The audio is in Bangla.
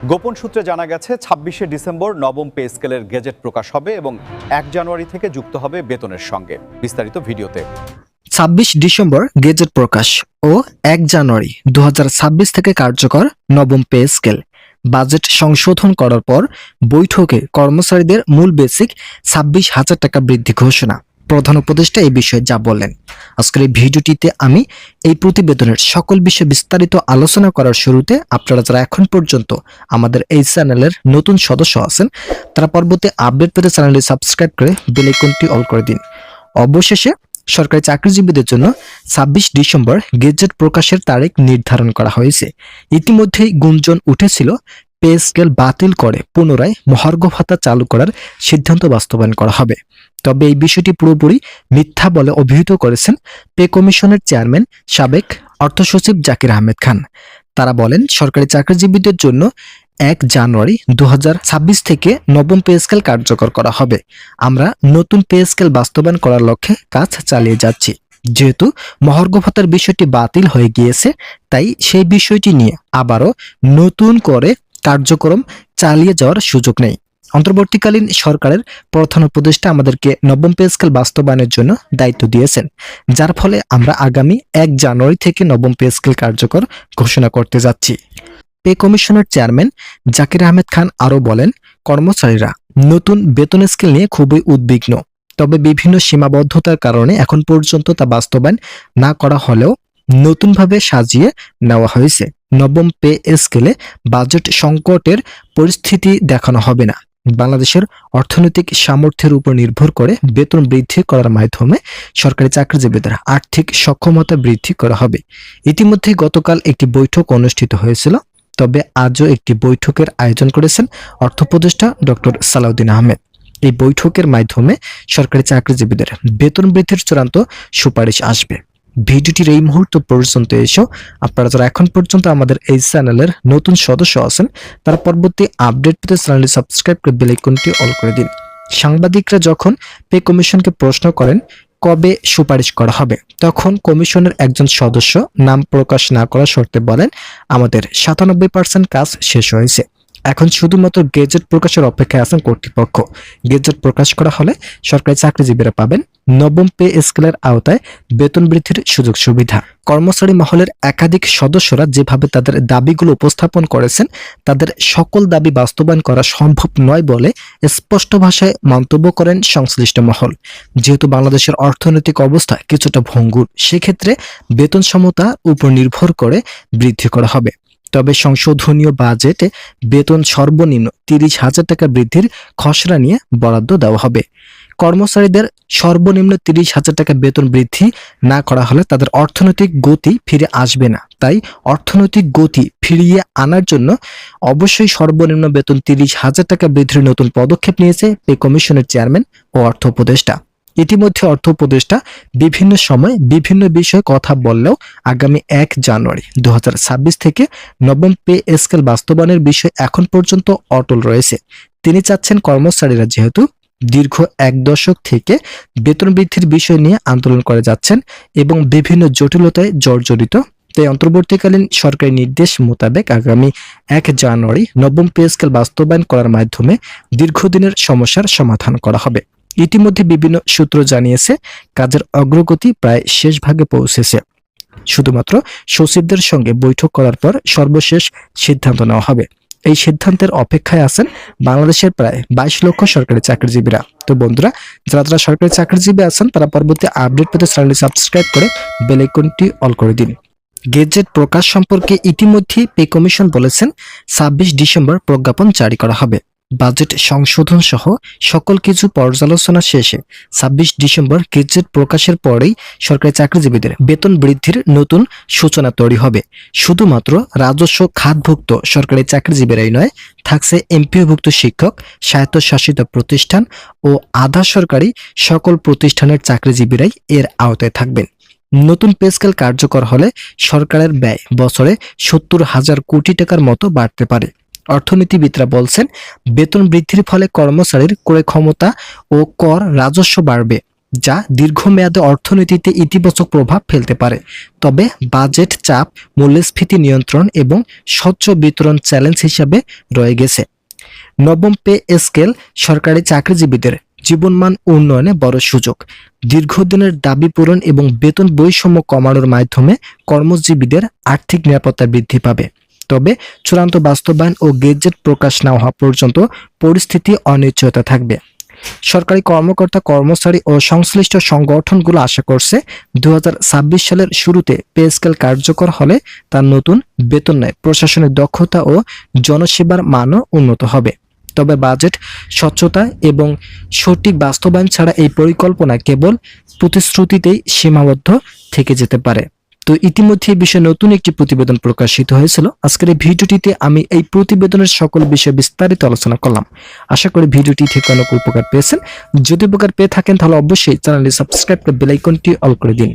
গোপন সূত্রে জানা গেছে ২৬শে ডিসেম্বর নবম পে স্কেলের গেজেট প্রকাশ হবে এবং ১ জানুয়ারি থেকে যুক্ত হবে বেতনের সঙ্গে। বিস্তারিত ভিডিওতে। ২৬ ডিসেম্বর গেজেট প্রকাশ ও ১ জানুয়ারি ২০২৬ থেকে কার্যকর নবম পে স্কেল। বাজেট সংশোধন করার পর বৈঠকে কর্মচারীদের মূল বেসিক ২৬,০০০ টাকা বৃদ্ধি ঘোষণা। প্রধান উপদেষ্টা এই বিষয়ে যা বললেন, আজকের এই ভিডিওটিতে আমি এই প্রতিবেদনের সকল বিষয়ে বিস্তারিত আলোচনা করার শুরুতে আপনারা যারা এখন পর্যন্ত আমাদের এই চ্যানেলের নতুন সদস্য আছেন তারা পরবর্তী আপডেট পেতে চ্যানেলটি সাবস্ক্রাইব করে বেল আইকনটি অল করে দিন। অবশেষে সরকারি চাকরিজীবীদের জন্য ২৬ ডিসেম্বর গেজেট প্রকাশের তারিখ নির্ধারণ করা হয়েছে। ইতিমধ্যেই গুঞ্জন উঠেছিল পে স্কেল বাতিল করে পুনরায় মহার্ঘ ভাতা চালু করার সিদ্ধান্ত বাস্তবায়ন করা হবে। তবে এই বিষয়টি পুরোপুরি মিথ্যা বলে অভিহিত করেছেন পে কমিশনের চেয়ারম্যান সাবেক অর্থ সচিব জাকির আহমেদ খান। তারা বলেন, সরকারি চাকরিজীবীদের জন্য ১ জানুয়ারি ২০২৬ থেকে নবম পে স্কেল কার্যকর করা হবে। আমরা নতুন পে স্কেল বাস্তবায়ন করার লক্ষ্যে কাজ চালিয়ে যাচ্ছি। যেহেতু মহার্ঘ ভাতার বিষয়টি বাতিল হয়ে গিয়েছে, তাই সেই বিষয়টি নিয়ে আবারও নতুন করে কার্যক্রম চালিয়ে যাওয়ার সুযোগ নেই। অন্তর্বর্তীকালীন সরকারের প্রধান উপদেষ্টা আমাদেরকে নবম পে স্কেল বাস্তবায়নের জন্য দায়িত্ব দিয়েছেন, যার ফলে আমরা আগামী ১ জানুয়ারি থেকে নবম পে স্কেল কার্যকর ঘোষণা করতে যাচ্ছি। পে কমিশনের চেয়ারম্যান জাকির আহমেদ খান আরও বলেন, কর্মচারীরা নতুন বেতন স্কেল নিয়ে খুবই উদ্বিগ্ন। তবে বিভিন্ন সীমাবদ্ধতার কারণে এখন পর্যন্ত তা বাস্তবায়ন না করা হলেও নতুনভাবে সাজিয়ে নেওয়া হয়েছে। নবম পে স্কেলে বাজেট সংকটের পরিস্থিতি দেখানো হবে না। বাংলাদেশের অর্থনৈতিক সামর্থ্যের উপর নির্ভর করে বেতন বৃদ্ধি করার মাধ্যমে সরকারি চাকরিজীবীদের আর্থিক সক্ষমতা বৃদ্ধি করা হবে। ইতিমধ্যে গতকাল একটি বৈঠক অনুষ্ঠিত হয়েছিল, তবে আজও একটি বৈঠকের আয়োজন করেছেন অর্থ উপদেষ্টা ডক্টর সালাউদ্দিন আহমেদ। এই বৈঠকের মাধ্যমে সরকারি চাকরিজীবীদের বেতন বৃদ্ধির চূড়ান্ত সুপারিশ আসবে। ভিডিওটির এই মুহূর্ত পর্যন্ত এসেও আপনারা যারা এখন পর্যন্ত আমাদের এই চ্যানেলের নতুন সদস্য আছেন তারা পরবর্তী আপডেট পেতে চ্যানেলটি সাবস্ক্রাইব করে বেল আইকনটি অল করে দিন। সাংবাদিকরা যখন পে কমিশনকে প্রশ্ন করেন কবে সুপারিশ করা হবে, তখন কমিশনের একজন সদস্য নাম প্রকাশ না করার শর্তে বলেন, আমাদের ৯৭% কাজ শেষ হয়েছে, এখন শুধুমাত্র গেজেট প্রকাশের অপেক্ষায় আছেন কর্তৃপক্ষ। গেজেট প্রকাশ করা হলে সরকারি চাকরিজীবীরা পাবেন নবম পে স্কেলের আওতায় বেতন বৃদ্ধির সুযোগ সুবিধা। কর্মচারী মহলের একাধিক সদস্যরা যেভাবে তাদের দাবিগুলো উপস্থাপন করেছেন, তাদের সকল দাবি বাস্তবায়ন করা সম্ভব নয় বলে স্পষ্ট ভাষায় মন্তব্য করেন সংশ্লিষ্ট মহল। যেহেতু বাংলাদেশের অর্থনৈতিক অবস্থা কিছুটা ভঙ্গুর, সেক্ষেত্রে বেতন সমতার উপর নির্ভর করে বৃদ্ধি করা হবে। তবে সংশোধনীয় বাজেটে বেতন সর্বনিম্ন ৩০,০০০ টাকা বৃদ্ধির খসড়া নিয়ে বরাদ্দ দেওয়া হবে। কর্মচারীদের সর্বনিম্ন ৩০,০০০ টাকা বেতন বৃদ্ধি না করা হলে তাদের অর্থনৈতিক গতি ফিরে আসবে না। তাই অর্থনৈতিক গতি ফিরিয়ে আনার জন্য অবশ্যই সর্বনিম্ন বেতন ৩০,০০০ টাকা বৃদ্ধির নতুন পদক্ষেপ নিয়েছে পে কমিশনের চেয়ারম্যান ও অর্থ উপদেষ্টা। ইতিমধ্যে অর্থ উপদেষ্টা বিভিন্ন সময় বিভিন্ন বিষয়ে কথা বললেও আগামী ১ জানুয়ারি ২০২৬ থেকে নবম পে স্কেল বাস্তবায়নের বিষয় এখন পর্যন্ত অটল রয়েছে। তিনি চাচ্ছেন কর্মচারীরা যেহেতু দীর্ঘ ১ দশক থেকে বেতন বৃদ্ধির বিষয় নিয়ে আন্দোলন করে যাচ্ছেন এবং বিভিন্ন জটিলতায় জর্জরিত, তাই অন্তর্বর্তীকালীন সরকারি নির্দেশ মোতাবেক আগামী ১ জানুয়ারি নবম পে স্কেল বাস্তবায়ন করার মাধ্যমে দীর্ঘদিনের সমস্যার সমাধান করা হবে। ইতিমধ্যে বিভিন্ন সূত্র জানিয়েছে কাজের অগ্রগতি প্রায় শেষ ভাগে পৌঁছেছে। শুধুমাত্র সচিবদের সঙ্গে বৈঠক করার পর সর্বশেষ সিদ্ধান্ত নেওয়া হবে। এই সিদ্ধান্তের অপেক্ষায় আছেন বাংলাদেশের প্রায় ২২ লক্ষ সরকারি চাকরিজীবীরা। তো বন্ধুরা, যারা যারা সরকারি চাকরিজীবী আছেন তারা পরবর্তী আপডেট পেতে চ্যানেলটি সাবস্ক্রাইব করে বেল আইকনটি অল করে দিন। গেজেট প্রকাশ সম্পর্কে ইতিমধ্যেই পে কমিশন বলেছেন ২৬ ডিসেম্বর প্রজ্ঞাপন জারি করা হবে। বাজেট সংশোধন সহ সকল কিছু পর্যালোচনা শেষে ২৬ ডিসেম্বর গেজেট প্রকাশের পরেই সরকারি চাকরিজীবীদের বেতন বৃদ্ধির নতুন সূচনা তৈরি হবে। শুধুমাত্র রাজস্ব খাতভুক্ত সরকারি চাকরিজীবীরাই নয়, থাকছে এমপিওভুক্ত শিক্ষক, স্বায়ত্তশাসিত প্রতিষ্ঠান ও আধা সরকারি সকল প্রতিষ্ঠানের চাকরিজীবীরাই এর আওতায় থাকবেন। নতুন পে স্কেল কার্যকর হলে সরকারের ব্যয় বছরে ৭০,০০০ কোটি টাকার মতো বাড়তে পারে। অর্থনীতিবিদরা বলছেন, বেতন বৃদ্ধির ফলে কর্মচারীর ক্রয় ক্ষমতা ও কর রাজস্ব বাড়বে। যা দীর্ঘমেয়াদে অর্থনীতিতে ইতিবাচক প্রভাব ফেলতে পারে। তবে বাজেট চাপ, মূল্যস্ফীতি নিয়ন্ত্রণ এবং স্বচ্ছ বিতরণ চ্যালেঞ্জ হিসাবে রয়ে গেছে। নবম পে স্কেল সরকারি চাকরিজীবীদের জীবনমান উন্নয়নে বড় সুযোগ। দীর্ঘদিনের দাবি পূরণ এবং বেতন বৈষম্য কমানোর মাধ্যমে কর্মজীবীদের আর্থিক নিরাপত্তা বৃদ্ধি পাবে। তবে চূড়ান্ত বাস্তবায়ন ও গেজেট প্রকাশ না হওয়া পর্যন্ত পরিস্থিতি অনিশ্চয়তা থাকবে। সরকারি কর্মকর্তা, কর্মচারী ও সংশ্লিষ্ট সংগঠনগুলো আশা করছে 2026 সালের শুরুতে পে স্কেল কার্যকর হলে তার নতুন বেতন নেয় প্রশাসনের দক্ষতা ও জনসেবার মানও উন্নত হবে। তবে বাজেট স্বচ্ছতা এবং সঠিক বাস্তবায়ন ছাড়া এই পরিকল্পনা কেবল প্রতিশ্রুতিতেই সীমাবদ্ধ থেকে যেতে পারে। তো ইতিমধ্যে এই বিষয়ে নতুন একটি প্রতিবেদন প্রকাশিত হয়েছিল। আজকের এই ভিডিওটিতে আমি এই প্রতিবেদনের সকল বিষয়ে বিস্তারিত আলোচনা করলাম। আশা করি ভিডিওটি থেকে অনেক উপকার পেয়েছেন। যদি উপকার পেয়ে থাকেন তাহলে অবশ্যই চ্যানেলটি সাবস্ক্রাইব করে বেল আইকনটি অল করে দিন।